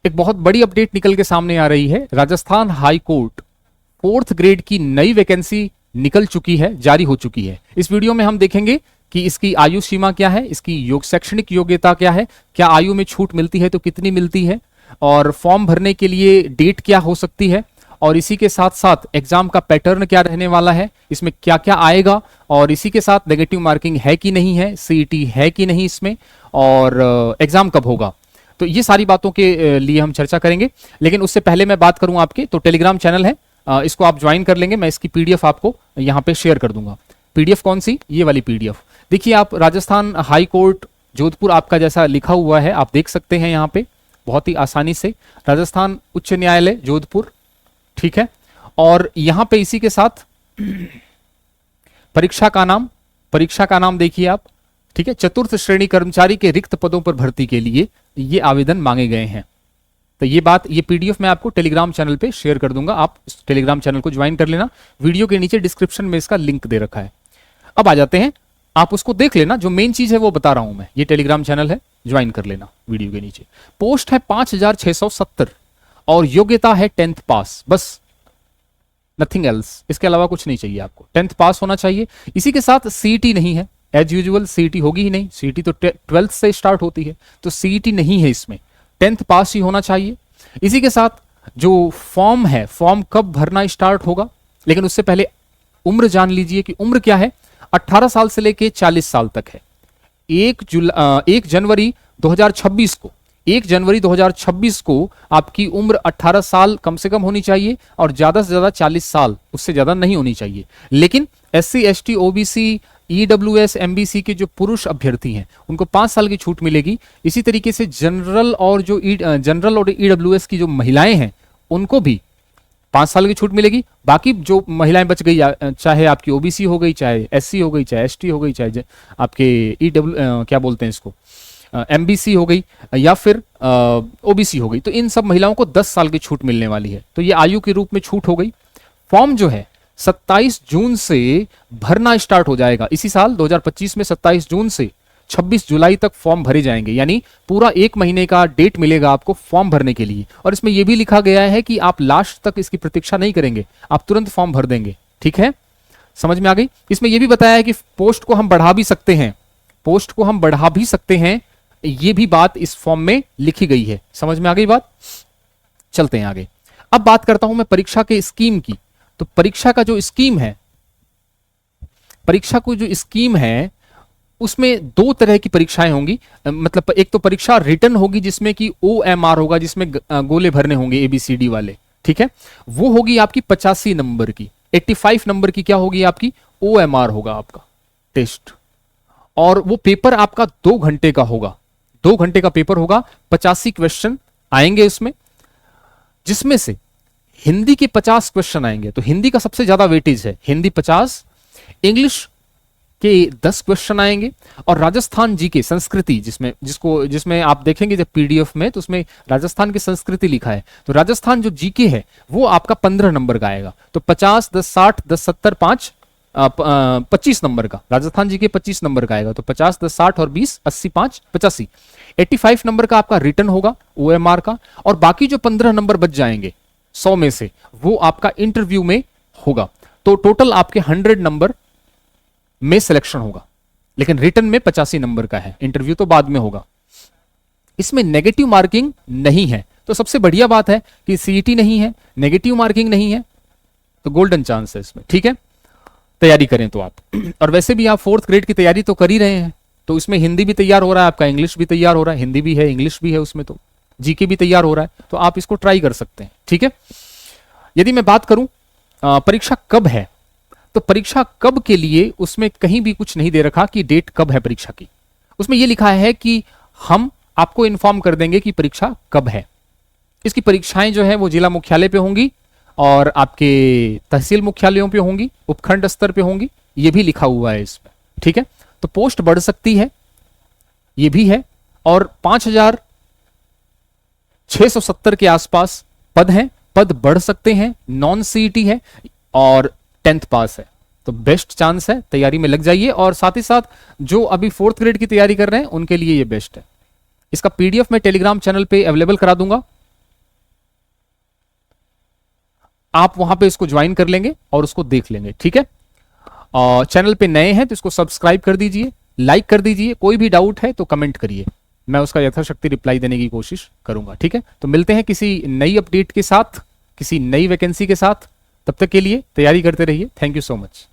एक बहुत बड़ी अपडेट निकल के सामने आ रही है। Rajasthan high court 4th grade की नई वैकेंसी निकल चुकी है, जारी हो चुकी है। इस वीडियो में हम देखेंगे कि इसकी आयु सीमा क्या है, इसकी शैक्षणिक योग्यता क्या है, क्या आयु में छूट मिलती है तो कितनी मिलती है, और फॉर्म भरने के लिए डेट क्या हो सकती है, और इसी के साथ साथ एग्जाम का पैटर्न क्या रहने वाला है, इसमें क्या क्या आएगा, और इसी के साथ नेगेटिव मार्किंग है कि नहीं है, सीईटी है कि नहीं इसमें, और एग्जाम कब होगा। तो ये सारी बातों के लिए हम चर्चा करेंगे। लेकिन उससे पहले मैं बात करूं आपके, तो टेलीग्राम चैनल है, इसको आप ज्वाइन कर लेंगे। मैं इसकी पीडीएफ आपको यहां पे शेयर कर दूंगा। पीडीएफ कौन सी? ये वाली पीडीएफ देखिए आप। राजस्थान हाई कोर्ट जोधपुर आपका जैसा लिखा हुआ है आप देख सकते हैं यहाँ पे बहुत ही आसानी से, राजस्थान उच्च न्यायालय जोधपुर, ठीक है। और यहां पे इसी के साथ परीक्षा का नाम देखिए आप, ठीक है। 4th श्रेणी कर्मचारी के रिक्त पदों पर भर्ती के लिए ये आवेदन मांगे गए हैं। तो ये पीडीएफ मैं आपको टेलीग्राम चैनल पे शेयर कर दूंगा, आप इस टेलीग्राम चैनल को ज्वाइन कर लेना। वीडियो के नीचे डिस्क्रिप्शन में इसका लिंक दे रखा है। अब आ जाते हैं, आप उसको देख लेना, जो मेन चीज है वो बता रहा हूं मैं। ये टेलीग्राम चैनल है, ज्वाइन कर लेना वीडियो के नीचे। पोस्ट है 5670 और योग्यता है 10th पास, बस, नथिंग एल्स। इसके अलावा कुछ नहीं चाहिए आपको, 10th पास होना चाहिए। इसी के साथ सीईटी नहीं है, एज यूजुअल सीईटी होगी ही नहीं, सीईटी तो 12th से स्टार्ट होती है, तो सीईटी नहीं है इसमें, 10th पास ही होना चाहिए। इसी के साथ जो फॉर्म है, फॉर्म कब भरना स्टार्ट होगा, लेकिन उससे पहले उम्र जान लीजिए कि उम्र क्या है। 18 साल से लेके 40 साल तक है। 1 जनवरी 2026 को आपकी उम्र 18 साल कम से कम होनी चाहिए और ज्यादा से ज्यादा 40 साल, उससे ज्यादा नहीं होनी चाहिए। लेकिन SC ST OBC EWS MBC के जो पुरुष अभ्यर्थी हैं उनको 5 साल की छूट मिलेगी। इसी तरीके से जनरल और EWS की जो महिलाएं हैं उनको भी 5 साल की छूट मिलेगी। बाकी जो महिलाएं बच गई, चाहे आपकी OBC हो गई, चाहे SC हो गई, चाहे ST हो गई, चाहे आपके क्या बोलते हैं इसको, MBC हो गई या फिर OBC हो गई, तो इन सब महिलाओं को 10 साल की छूट मिलने वाली है। तो ये आयु के रूप में छूट हो गई। फॉर्म जो है 27 जून से भरना स्टार्ट हो जाएगा। इसी साल 2025 में 27 जून से 26 जुलाई तक फॉर्म भरे जाएंगे, यानी पूरा 1 महीने का डेट मिलेगा आपको फॉर्म भरने के लिए। और इसमें यह भी लिखा गया है कि आप लास्ट तक इसकी प्रतीक्षा नहीं करेंगे, आप तुरंत फॉर्म भर देंगे, ठीक है। समझ में आ गई। इसमें यह भी बताया है कि पोस्ट को हम बढ़ा भी सकते हैं, ये भी बात इस फॉर्म में लिखी गई है। समझ में आ गई बात। चलते हैं आगे। अब बात करता हूं मैं परीक्षा के स्कीम की। तो परीक्षा का जो स्कीम है उसमें 2 तरह की परीक्षाएं होंगी। मतलब एक तो परीक्षा रिटन होगी जिसमें कि OMR होगा, जिसमें गोले भरने होंगे ABCD वाले, ठीक है। वो होगी आपकी 85 नंबर की। 85 नंबर की क्या होगी आपकी, OMR होगा आपका टेस्ट। और वो पेपर आपका 2 घंटे का होगा, 2 घंटे का पेपर होगा। 85 क्वेश्चन आएंगे इसमें, जिसमें से हिंदी के 50 क्वेश्चन आएंगे। तो हिंदी का सबसे ज्यादा वेटेज है, हिंदी 50, इंग्लिश के 10 क्वेश्चन आएंगे, और राजस्थान जीके संस्कृति, जिसमें आप देखेंगे जब पीडीएफ में, तो उसमें राजस्थान की संस्कृति लिखा है। तो राजस्थान जो जीके है वो आपका 15 नंबर का आएगा। तो 50, 10, 60, 10, 70, 5, 25 नंबर का राजस्थान जीके 25 नंबर का आएगा। तो 50, 10, 60 और 20, 80, 5, 85। 85 नंबर का आपका रिटर्न होगा OMR का, और बाकी जो 15 नंबर बच जाएंगे 100 में से, वो आपका इंटरव्यू में होगा। तो टोटल आपके 100 नंबर में सिलेक्शन होगा, लेकिन रिटर्न में 85 नंबर का है, इंटरव्यू तो बाद में होगा। इसमें नेगेटिव मार्किंग नहीं है, तो सबसे बढ़िया बात है कि सीईटी नहीं है, नेगेटिव मार्किंग नहीं है, तो गोल्डन चांस है इसमें, ठीक है। तैयारी करें तो आप, और वैसे भी आप 4th ग्रेड की तैयारी तो कर ही रहे हैं, तो इसमें हिंदी भी तैयार हो रहा है आपका, इंग्लिश भी तैयार हो रहा है, हिंदी भी है, इंग्लिश भी है उसमें, तो जीके भी तैयार हो रहा है, तो आप इसको ट्राई कर सकते हैं, ठीक है। यदि मैं बात करूं परीक्षा कब है, तो परीक्षा कब के लिए उसमें कहीं भी कुछ नहीं दे रखा कि डेट कब है परीक्षा की। उसमें यह लिखा है कि हम आपको इन्फॉर्म कर देंगे कि परीक्षा कब है। इसकी परीक्षाएं जो है वो जिला मुख्यालय पे होंगी और आपके तहसील मुख्यालयों पे होंगी, उपखंड स्तर पे होंगी, ये भी लिखा हुआ है इसमें, ठीक है। तो पोस्ट बढ़ सकती है, ये भी है, और 5670 के आसपास पद हैं, पद बढ़ सकते हैं, नॉन सीईटी है और 10th पास है, तो बेस्ट चांस है, तैयारी में लग जाइए। और साथ ही साथ जो अभी 4th ग्रेड की तैयारी कर रहे हैं उनके लिए ये बेस्ट है। इसका पीडीएफ मैं टेलीग्राम चैनल पे अवेलेबल करा दूंगा, आप वहां पे इसको ज्वाइन कर लेंगे और उसको देख लेंगे, ठीक है। और चैनल पे नए हैं तो इसको सब्सक्राइब कर दीजिए, लाइक कर दीजिए, कोई भी डाउट है तो कमेंट करिए, मैं उसका यथाशक्ति रिप्लाई देने की कोशिश करूंगा, ठीक है। तो मिलते हैं किसी नई अपडेट के साथ, किसी नई वैकेंसी के साथ, तब तक के लिए तैयारी करते रहिए। Thank you so much.